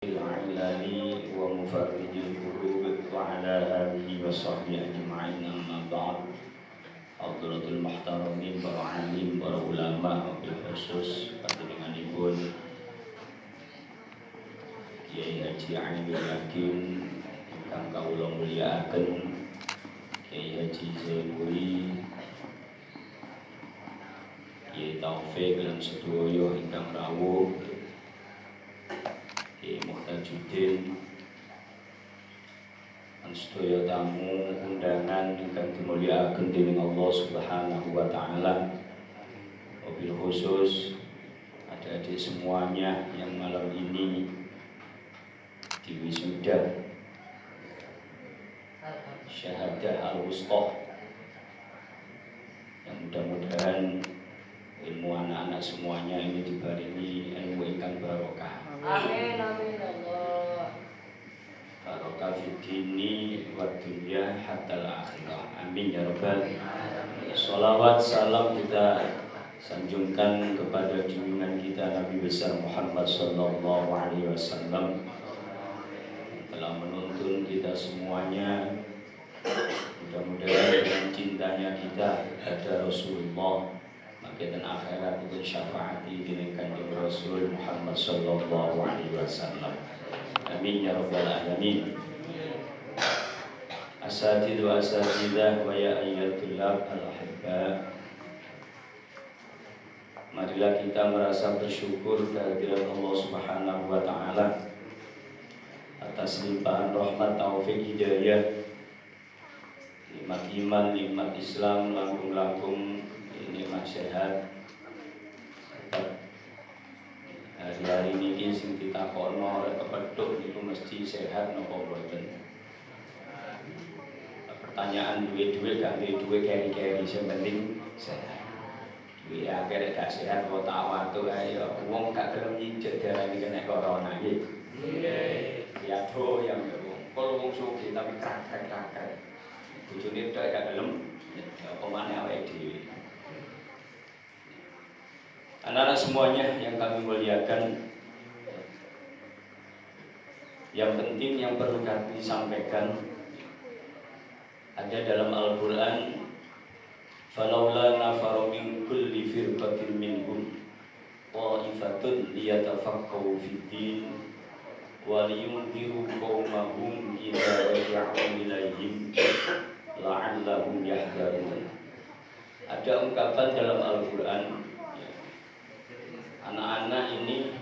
العلاني ومفرج القلوب وعلى آله وصحبه أجمعين أما بعد. Hadratul Muhtaramin, para alim, para ulama, wabil khusus panjenenganipun Kiai Haji Ainul Yakin ingkang kawula mulyakaken, Kiai Haji Zainuri, Kiai Taufik lan sedaya ingkang rawuh, Kiai Muhtajuddin lan sedaya tamu undangan ingkang dimulyakaken dening Allah Subhanahu wa taala. Wabil khusus adik-adik semuanya yang malam ini diwisuda syahadah al-wusta, yang mudah-mudahan ilmu anak-anak semuanya ini dibarengi ilmu ingkang barokah. Amin amin Allah. Barokah fid dini wa dunya hatta al-akhirah. Amin ya rabbal alamin. Shalawat salam kita sanjungkan kepada junjungan kita Nabi besar Muhammad sallallahu alaihi wasallam, telah menuntun kita semuanya. Mudah-mudahan dengan cintanya kita kepada Rasulullah, maka dan akhirat itu syafaati dengan kanjeng Rasul Muhammad sallallahu alaihi wasallam. Amin ya rabbal alamin. Asatidz wa asatidzah wa ya ayyatullab al-ahibba. Marilah kita merasa bersyukur kehadirat Allah Subhanahu wa taala atas limpahan rahmat taufik hidayah, nikmat iman, nikmat Islam, langkung-langkung nikmat sehat. Hari-hari ini sing ditakokno oleh kepethuk itu mesti sehat napa mboten. Pertanyaan duwe-duwe gak duwe keri-keri, sing penting sehat. Duwe akeh gak sehat kok tak watu ae ya wong gak gelem nyicil darani kena corona iki. Nggih. Ya do yang wong sugih tapi kakek-kakek. Bojone tok gak gelem, apa maneh awake dhewe. Anak-anak semuanya yang kami muliakan, yang penting yang perlu kami sampaikan ada dalam Al-Quran, falaula nafaru min kulli firqatin minhum ta'ifatun liyatafaqahu fid-din wa liyunziru qaumahum idza raja'u ilaihim la'allahum yahdharun. Ada ungkapan dalam Al-Quran, anak-anak ini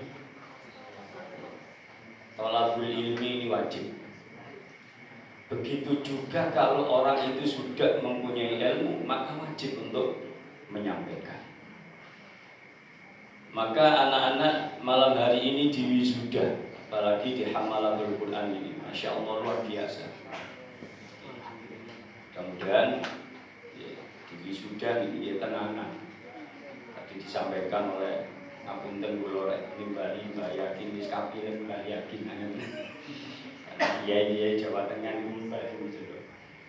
thalabul ilmi ini wajib. Begitu juga kalau orang itu sudah mempunyai ilmu, maka wajib untuk menyampaikan. Maka anak-anak malam hari ini diwisuda, apalagi di Hamalatul Quran ini, Masya Allah luar biasa. Mudah-mudahan diwisuda ini ya tenanan. Tadi disampaikan oleh ngapunten kula rek nimbali Mbak Yakin wis kapilih Mbak Yakin angen. Iya Jawa Tengah niku Mbak Yakin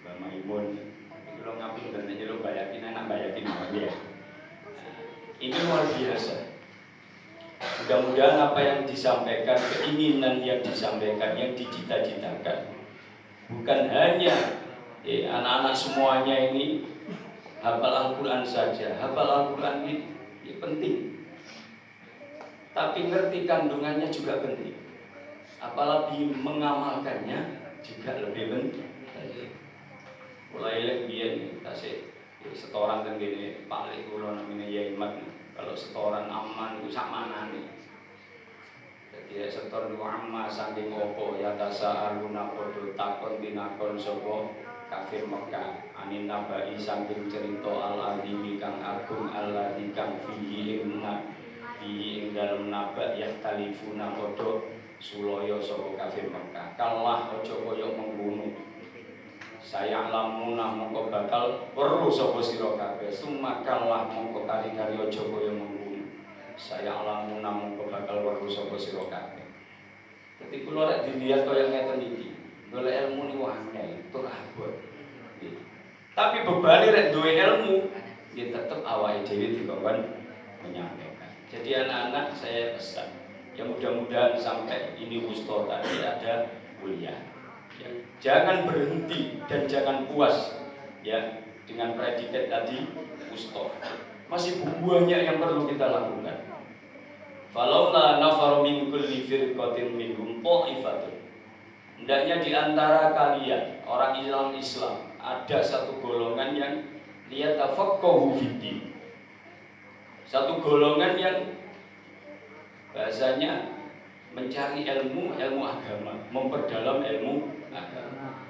Mbak Maimun. Kula ngapunten nek jero Mbak Yakin anak Mbak Yakin ya. Ini luar biasa. Mudah-mudahan apa yang disampaikan, keinginan yang disampaikan, yang dicita-citakan, bukan hanya anak-anak semuanya ini hafal Al-Quran saja. Hafal Al-Quran ini penting, tapi ngerti kandungannya juga penting. Apalagi mengamalkannya juga lebih penting. Mulai lagi tasik setoran kan gini, Pak Lek kula namanya Yai Mat. Kalau setoran aman itu sak manane. Jadi setor niku amma saking opo ya tasaaluna padha takon tinakon sapa kafir Mekah anin nabai saking cerita al-azimi kang agung alladzi kang fihi inna ing dalem naba ya talifuna padha sulaya sapa kafir Mekah. Kalah aja kaya mengkono. Saya lamuna mongko bakal weruh sapa sira kabeh. Sumakalah mongko kali-kali aja kaya mengkono. Saya lamuna mongko bakal weruh sapa sira kabeh. Dadi kula rek dilihat kaya ngeten iki. Golek ilmu niku angel, tur abot. Tapi bebane rek duwe ilmu, nggih tetep awake dhewe dikongkon menyampaikan. Jadi anak-anak saya pesan, Ya mudah-mudahan sampai ini wusto tadi ada kuliah. Ya, jangan berhenti dan jangan puas ya dengan predikat tadi wusto. Masih banyak yang perlu kita lakukan. Falaula nafaru min kulli firqatin minhum ta'ifatun. Hendaknya di antara kalian orang Islam ada satu golongan yang liyatafaqahu fiddin. Satu golongan yang bahasanya mencari ilmu agama, memperdalam ilmu agama.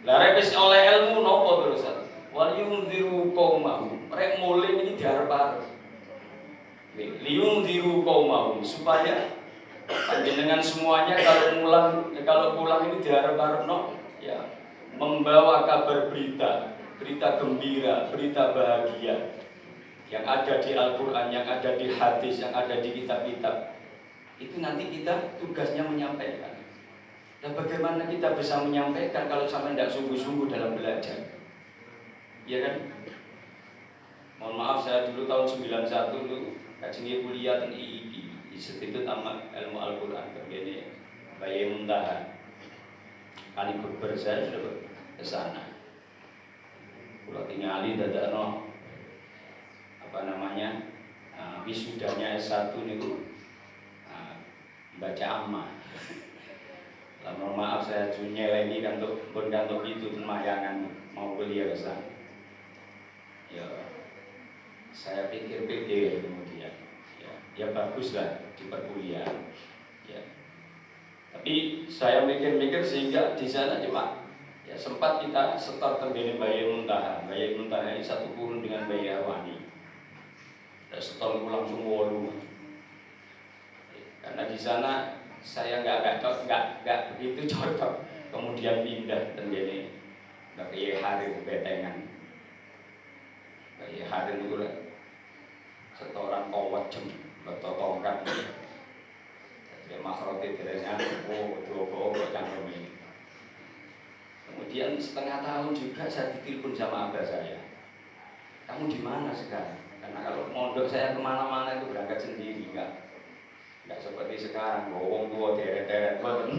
Lah rek wis oleh ilmu napa terusan? Wal yunziru qaumahum. Rek mulih ini diarep-arep. Liyunziru qaumahum supaya dengan semuanya kalau pulang ini diharap-harap ya membawa kabar berita gembira, berita bahagia yang ada di Al-Quran, yang ada di hadis, yang ada di kitab-kitab. Itu nanti kita tugasnya menyampaikan. Dan bagaimana kita bisa menyampaikan kalau sampai tidak sungguh-sungguh dalam belajar? Ya kan? Mohon maaf, saya dulu tahun 91 dulu kajian kuliah di IIP, Institut Amal Ilmu Al-Quran, begini Bayi Muntahan. Kali beber saya sudah ke sana. Kalau tinggali dadakno wisudanya S1 niku baca amma. Lah mohon maaf saya nyeleni kantuk itu temayangan mau kuliah ke sana. Ya saya pikir-pikir kemudian ya baguslah di perkuliahan ya. Tapi saya mikir-mikir sehingga di sana cuma ya sempat kita setor tembene Bayi Muntahan. Bayi Muntahan ini satu kurun dengan Bayi Arwani. Dan setor itu langsung wolu. Karena di sana saya nggak begitu cocok. Kemudian pindah tembene Bayi Harim Betengan. Bayi Harim itu setoran kawat jem betul tongkat. Ya makrote derenya dua cangkem ini. Kemudian setengah tahun juga saya ditelepon sama abah saya. Kamu di mana sekarang? Karena kalau mondok saya kemana-mana itu berangkat sendiri, nggak seperti sekarang. Wong tua deret-deret banget.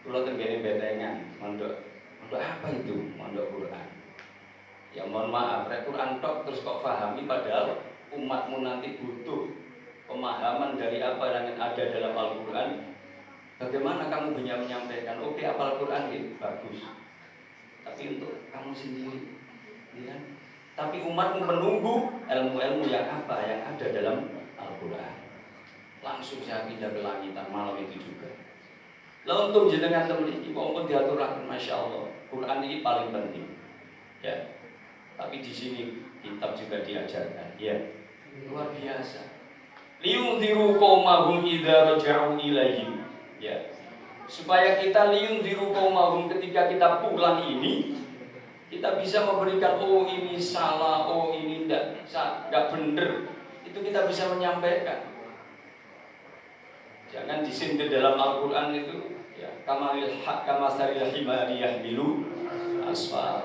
Pulau tenggene Betengan, mondok apa itu? Mondok Quran. Ya mohon maaf, Quran tok terus kok pahami padahal umatmu nanti butuh pemahaman dari apa yang ada dalam Al-Quran. Bagaimana kamu bisa menyampaikan? Oke, hafal Quran gitu, bagus. Tapi untuk kamu sendiri, ya. Tapi umatmu menunggu ilmu-ilmu yang apa yang ada dalam Al-Quran. Langsung saya pindah ke langitan malam itu juga. Lalu untuk jenengan teman ini, walaupun diaturkan, masya Allah, Quran ini paling penting. Ya. Tapi di sini kitab juga diajarkan, ya. Luar biasa. Liyunziru qaumahum idza raja'u ilaihim. Ya. Supaya kita liyunziru qaumahum ketika kita pulang ini kita bisa memberikan oh ini salah, oh ini enggak benar. Itu kita bisa menyampaikan. Jangan disindir dalam Al-Qur'an itu ya kamalil haq kamasaril himari yahmilu asfar.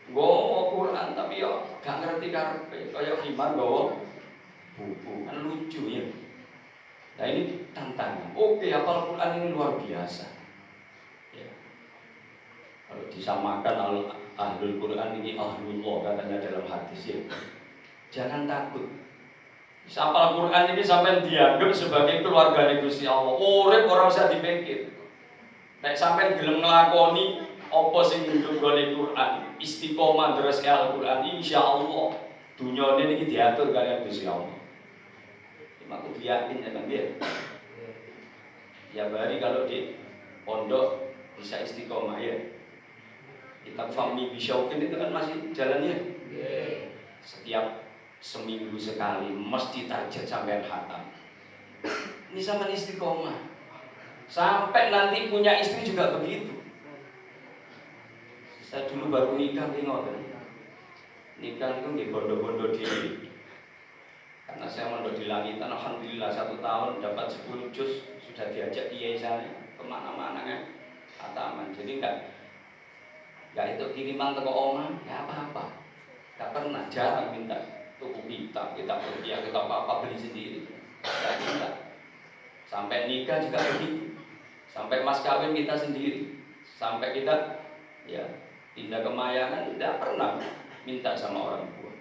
Gowo Quran tapi yo gak ngerti karepe kaya himar gowo buku kan lucu ya. Nah ini tantangan. Oke, hafal Quran ini luar biasa. Ya. Kalau disamakan ahlul Quran ini ahlullah katanya dalam hadis ya. Jangan takut. Hafal Quran ini sampai dianggap sebagai keluarga Gusti Allah. Urip ora usah dipikir. Nek sampean gelem nglakoni apa sing nggone Quran, istiqomah terus Al-Quran, insyaallah dunyane niki diatur kalian Gusti Allah. Aku yakin ya Nabi. Ya bari kalau di pondok bisa istiqomah ya. Kitab Fahmi Bisyaukin itu kan masih jalannya. Setiap seminggu sekali mesti target sampai khatam. Ini sama istiqomah. Sampai nanti punya istri juga begitu. Saya dulu baru nikah ngoten. Nikah itu nggih bondo-bondo diri. Karena saya mondok di langitan, alhamdulillah 1 tahun dapat 10 juz, sudah diajak kiai saya kemana-mana kan, khataman. Jadi enggak itu kiriman teko oma, ya apa-apa. Enggak pernah, jarang minta tuku kitab rupiah, kita apa-apa beli sendiri. Tidak minta. Sampai nikah juga begitu. Sampai mas kawin kita sendiri. Sampai kita ya pindah ke mayangan tidak pernah minta sama orang tua.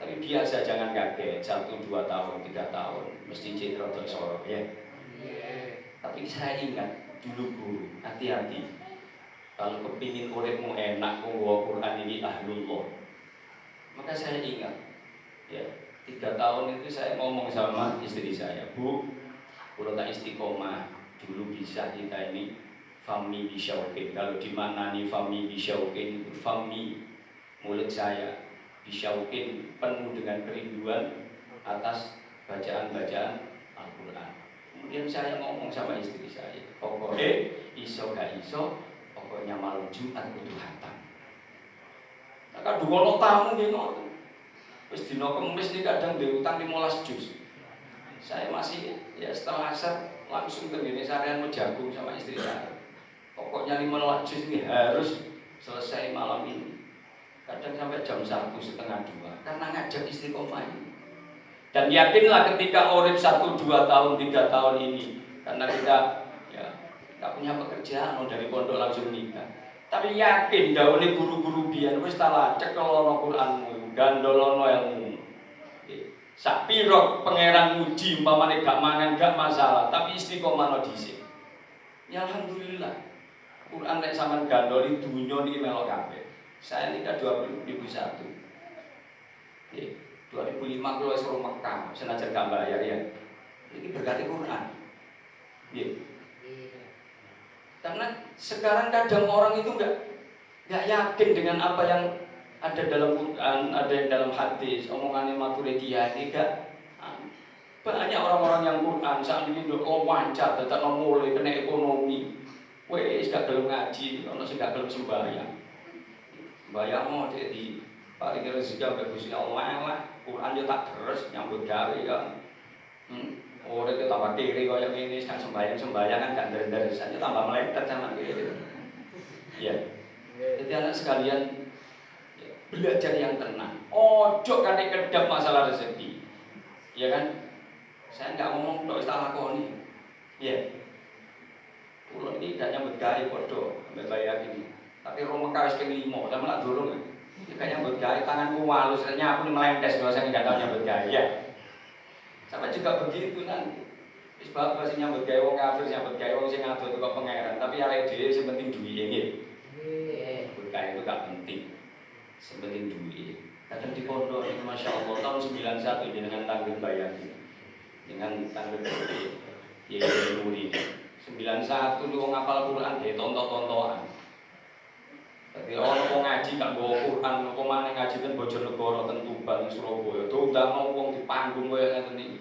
Tapi biasa jangan kaget 1, 2 tahun, 3 tahun mesti citra untuk sorok ya. Tapi saya ingat dulu guru, hati-hati. Kalau kepingin uripmu enak, nggawa Quran ini ahlullah. Maka saya ingat, ya 3 tahun itu saya ngomong sama istri saya, Bu, kalau tak istiqomah dulu bisa kita ini fami bisyaukin. Kalau di mana nih fami bisyaukin, fami mulut saya bisyaukin penuh dengan kerinduan atas bacaan-bacaan Al-Quran. Kemudian saya ngomong sama istri saya, pokoknya iso gak iso, pokoknya malam Jumat kudu hatam. Maka dua tamu di ngoten. Wis dina Kamis iki kadang diutang 15 juz. Saya masih ya setelah asar langsung ke gini sarian jagung sama istri saya. Pokoknya 15 juz ini harus selesai malam ini. Kadang sampai jam 1, setengah 2 karena ngajak istiqomah ini. Dan yakinlah ketika urip 1, 2 tahun, 3 tahun ini karena kita ya gak punya pekerjaan dari pondok langsung nikah. Tapi yakin dawuhe guru-guru biyen wis tak lacek kelono Qur'anmu, gandolono ilmu. Sak pira pangeran muji umpamane gak mangan gak masalah, tapi istiqomah no dhisik. Ya alhamdulillah. Quran nek sampean gandoli dunya niki melok kabeh. Saya nikah 2001. Nggih, 2005 kula wis ro Mekah, senajan gak bayar ya. Ini berkati Quran. Nggih. Karena sekarang kadang orang itu nggak yakin dengan apa yang ada dalam Quran, ada yang dalam hadis, omongan Maturidiyah tidak. Banyak orang-orang yang Quran saat ini kok wancar, tetap mulai kena ekonomi. Wes gak gelem ngaji, ono sing gak gelem sembahyang. Sembahyang mau jadi paling rezeki ambek Gusti Allah lah. Quran yo tak terus nyambut gawe ya. Orang itu tambah kiri kaya ini, kan sembahyang kan gak dari-darisannya tambah meletet sama kiri. Ya. Jadi anak sekalian belajar yang tenang. Ojo kadek kedap masalah rezeki. Ya kan? Saya enggak ngomong tok istilah lakoni. Ya. Kulo ini gak nyambut gawe padha ambek bayar ini. Tapi rumah kawis ping 5, sama lak durung. Iki gak nyambut gawe tanganku halus, nyapu melentes dosa sing gak tau nyambut gawe ya. Sama juga begitu nanti. Wis bapak sing nyambut gawe wong kafir, nyambut gawe wong sing ngatur kok pangeran, tapi arek dhewe sing penting duwike nggih. Berkah itu gak penting. Sing penting duwike. Kadang di pondok itu masyaallah tahun 91 dengan tanggul bayati. Dengan tanggul ya nuri. 91 lu wong hafal Quran dhewe tonton-tontonan. Tapi orang mau ngaji gak bawa Quran, apa mana ngaji ten Bojonegoro, ten Tuban, Surabaya. Diundang wong di panggung kaya ngeten iki.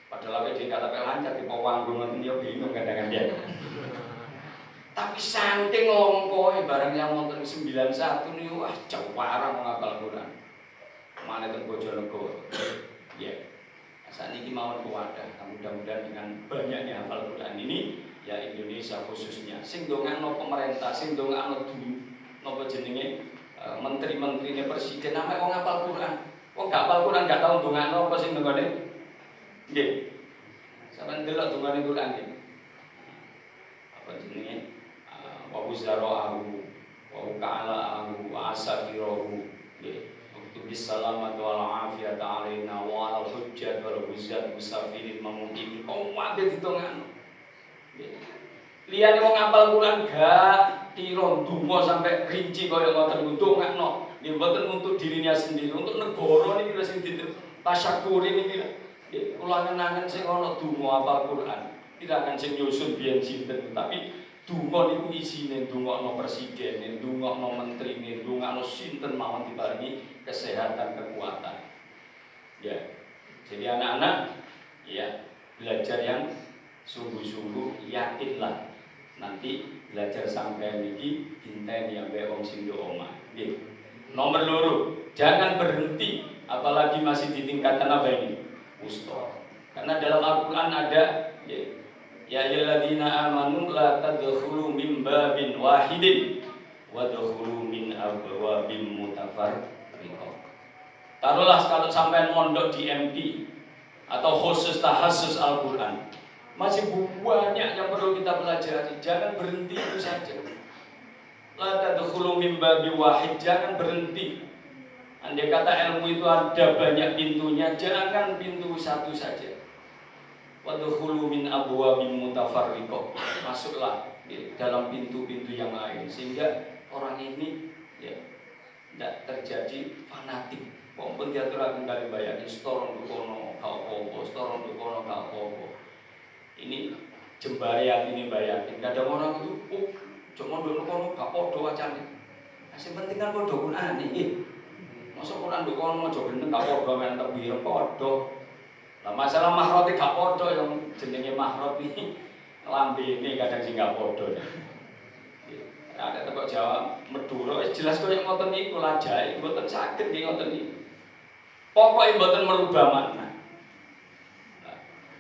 Padahal awake dhewe kate lancar di panggung ngeten yo bingung kadang-kadang. Tapi saking lompoe barang yang wonten 91 niku wah jawarang wong hafal Quran. Mana ten Bojonegoro. Ya. Saat ini mawon kuwadah. Mudah-mudahan dengan banyaknya hafal Quran ini ya Indonesia khususnya sing ndongakno pemerintah, sing ndongakno napa jenenge menteri-menterine presiden namanya wong hafal Quran. Wong gak hafal Quran gak tau ndongakno apa sing nggone. Nggih. Sampeyan delok ndongane Quran nggih. Apa jenenge? Wa wuzara'ahu wa ka'ala'ahu wa asafirahu. Nggih. Bis salamat wal afiyat alaina wa ala hujjat wal hujjat musafirin mamukin. Oh, wae ditongakno. Nggih. Liyane wong hafal Quran gak kira ndonga sampai rinci kaya ngoten ndongakno. Nggih mboten untuk dirinya sendiri, untuk negara niki lho sing ditasyakuri niki. Nggih, kula ngenangen sing ana donga hafal Quran. Tidak akan sing nyusun biyen sinten, tapi donga niku isine ndongakno presiden, ndongakno menteri, ndongakno sinten mawon diparingi kesehatan, kekuatan. Ya. Jadi anak-anak ya belajar yang sungguh-sungguh, yakinlah nanti belajar sampai niki inteni ambek wong sing do omah. Nggih. Nomor 2, jangan berhenti apalagi masih di tingkatan apa ini? Wusta. Karena dalam Al-Qur'an ada ya ayyuhalladzina amanu la tadkhulu min babin wahidin wadkhulu min abwabin mutafarriqah. Taruhlah kalau sampai mondok di MP atau khusus tahasus Al-Quran. Masih banyak yang perlu kita pelajari. Jangan berhenti itu saja. La tadkhulu min babi wahid, jangan berhenti. Andai kata ilmu itu ada banyak pintunya, jangan pintu satu saja. Wadkhulu min abwabin mutafarriqah, masuklah di dalam pintu-pintu yang lain sehingga orang ini ya tidak terjadi fanatik. Walaupun dia telah kembali bayar storon dukono kau storon dukono kau. Ini jembare ini bayakin. Kadang orang itu, cuma dulu kono gak podo wacane. Asing penting kan podo Quran iki. Masa Quran nduk kono aja gendeng gak podo men tebih podo. Lah masalah mahrote gak podo yang jenenge mahrot iki lambene kadang sing gak podo. Ada teko Jawa Madura jelas koyo ngoten niku lajahe mboten saged nggih ngoten niku. Pokoke mboten merubah makna.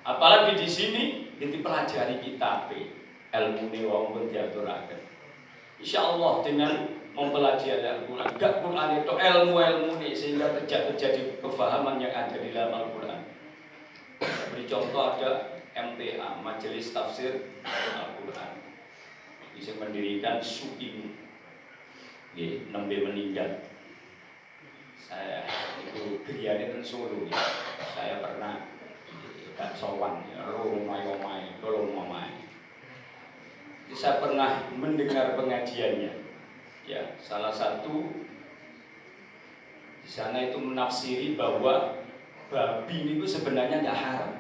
Apalagi di sini dipelajari kitab ilmu ne wong pun diaturaken. Insyaallah dengan mempelajari Al-Quran, gak Quran itu ilmu-ilmu ini sehingga terjadi kefahaman yang ada di dalam Al-Quran. Beri contoh ada MTA, Majelis Tafsir Al-Quran. Bisa mendirikan Sukim, nembe meninggal. Saya itu Griani dan Solo, saya pernah gak sowan, rumai-omai. Saya pernah mendengar pengajiannya. Ya, salah satu di sana itu menafsiri bahwa babi itu sebenarnya tidak haram.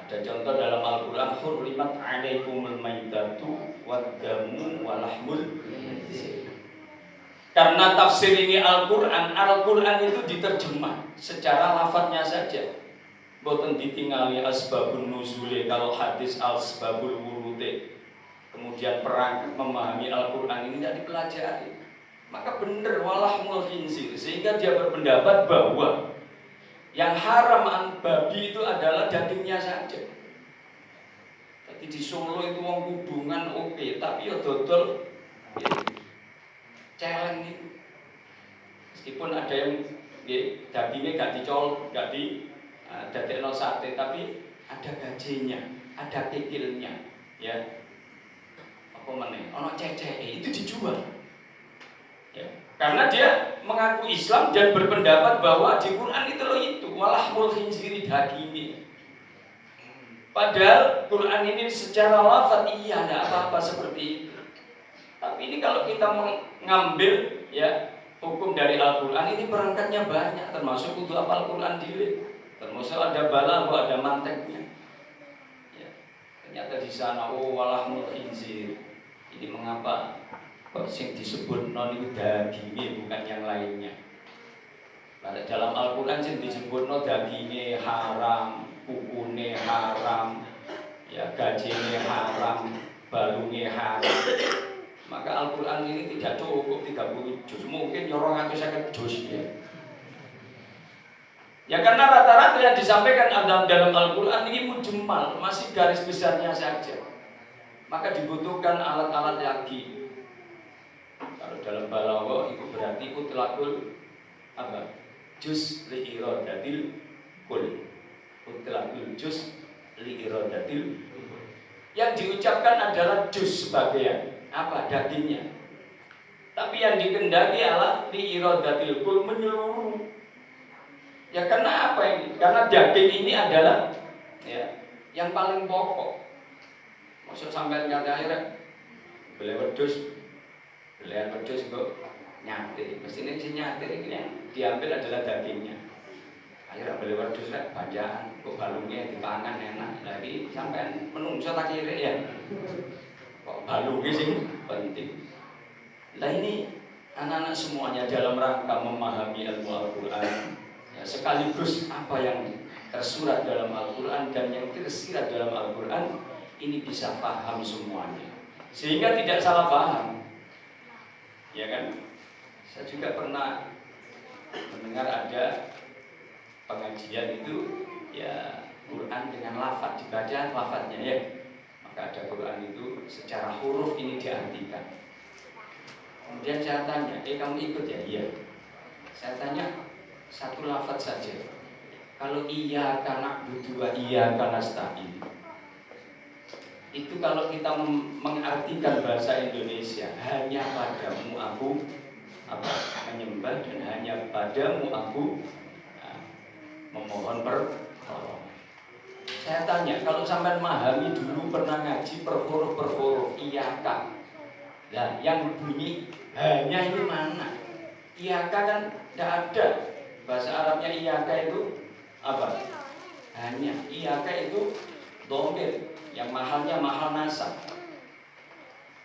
Ada contoh dalam Al-Quran, hurrimat alaikumul maitatu waddamu walahmul khinzir. Karena tafsir ini Al-Quran, Al-Quran itu diterjemah secara lafadznya saja. Boten ditinggali asbabun nuzule, kalau hadis asbabul wurute. Kemudian perang memahami Al-Quran ini tidak dipelajari. Maka benar walahmul khinzir, sehingga dia berpendapat bahwa yang haram babi itu adalah dagingnya saja. Tapi di Solo itu wong kudungan oke, tapi ya dodol celeng itu. Meskipun ada yang dagingnya gak dicol, gak di dadekno sate, tapi ada gajinya, ada kikilnya, ya. Apa meneh? Ono ceceke itu dijual. Ya. Karena dia mengaku Islam dan berpendapat bahwa di Quran itu loh itu walahmul khinziri dagingnya. Padahal Quran ini secara lafaz iya ada apa-apa seperti itu. Tapi ini kalau kita mengambil ya hukum dari Al-Quran ini perangkatnya banyak, termasuk untuk hafal Quran dile. Termasuk ada balaghah, ada manteknya. Ya. Ternyata di sana walahmul khinzir. Ini mengapa kok sing disebut non itu dagingnya bukan yang lainnya. Pada dalam Al-Quran sing disebut non dagingnya haram, kukune haram, ya gajinya haram, balungnya haram. Maka Al-Quran ini tidak cukup 30 juz, mungkin 250 juz ya. Ya karena rata-rata yang disampaikan dalam Al-Quran ini mujmal, masih garis besarnya saja. Maka dibutuhkan alat-alat lagi. Kalau dalam balaghah itu berarti utlaqul apa? Juz li iradatil kul. Utlaqul juz li iradatil. Yang diucapkan adalah juz sebagian, apa dagingnya. Tapi yang dikendaki adalah li iradatil kul, menyeluruh. Ya karena apa ini? Karena daging ini adalah ya yang paling pokok. Maksud sampai kata akhirnya beli wedhus kok nyate. Mestinya si nyate ini yang diambil adalah dagingnya. Akhirnya beli wedhus lah bajaan, kok balungnya dipangan enak. Lagi sampai menungso tak kira ya. Kok balungnya sih penting. Nah ini anak-anak semuanya dalam rangka memahami ilmu Al-Quran. Ya, sekaligus apa yang tersurat dalam Al-Quran dan yang tersirat dalam Al-Quran ini bisa paham semuanya sehingga tidak salah paham, ya kan? Saya juga pernah mendengar ada pengajian itu ya Quran dengan lafaz dibaca lafaznya ya, maka ada Quran itu secara huruf ini diartikan. Kemudian saya tanya, kamu ikut ya? Iya. Saya tanya satu lafaz saja. Kalau iya karena butuh iya karena nasta'in, itu kalau kita mengartikan bahasa Indonesia, hanya padamu aku menyembah dan hanya padamu aku memohon pertolongan. Saya tanya, kalau sampai memahami dulu pernah ngaji per huruf iyaka, nah yang bunyi hanya ini mana? Iyaka kan tidak ada. Bahasa Arabnya iyaka itu apa? Hanya. Iyaka itu dhamir, yang mahalnya mahal nasab.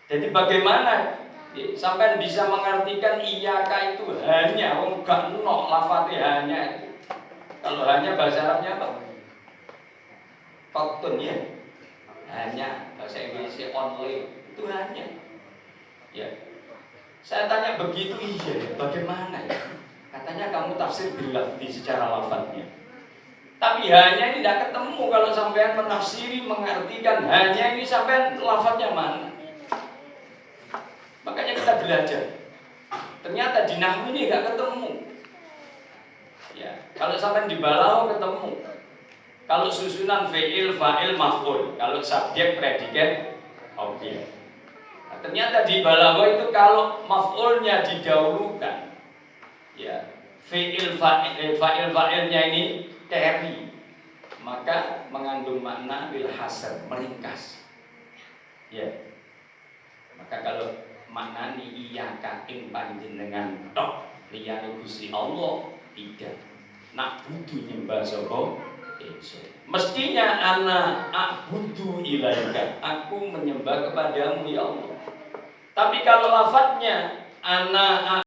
Jadi bagaimana sampai bisa mengartikan iyaka itu hanya, enggak nok lafadznya hanya. Kalau hanya bahasa Arabnya apa? Faktun ya. Hanya, bahasa Indonesia only itu hanya. Ya. Saya tanya begitu, iya, bagaimana ya? Katanya kamu tafsir bilafzi secara lafadznya. Tapi hanya ini tidak ketemu kalau sampean menafsiri, mengartikan hanya ini sampean lafadznya mana? Makanya kita belajar. Ternyata di nahwu ini nggak ketemu. Ya, kalau sampean di balagh ketemu. Kalau susunan fi'il, fa'il, maf'ul. Kalau subjek, predikat, objek. Nah, ternyata di balagh itu kalau maf'ulnya didahulukan, ya, fi'il, fa'ilnya ini carry, maka mengandung makna bil hasr, meringkas. Ya. Maka kalau maknani iyaka ing panjenengan tok liyane Gusti Allah tidak. Nak butuh nyembah sapa? Mestinya ana a'budu ilaika, aku menyembah kepadamu ya Allah. Tapi kalau lafadznya ana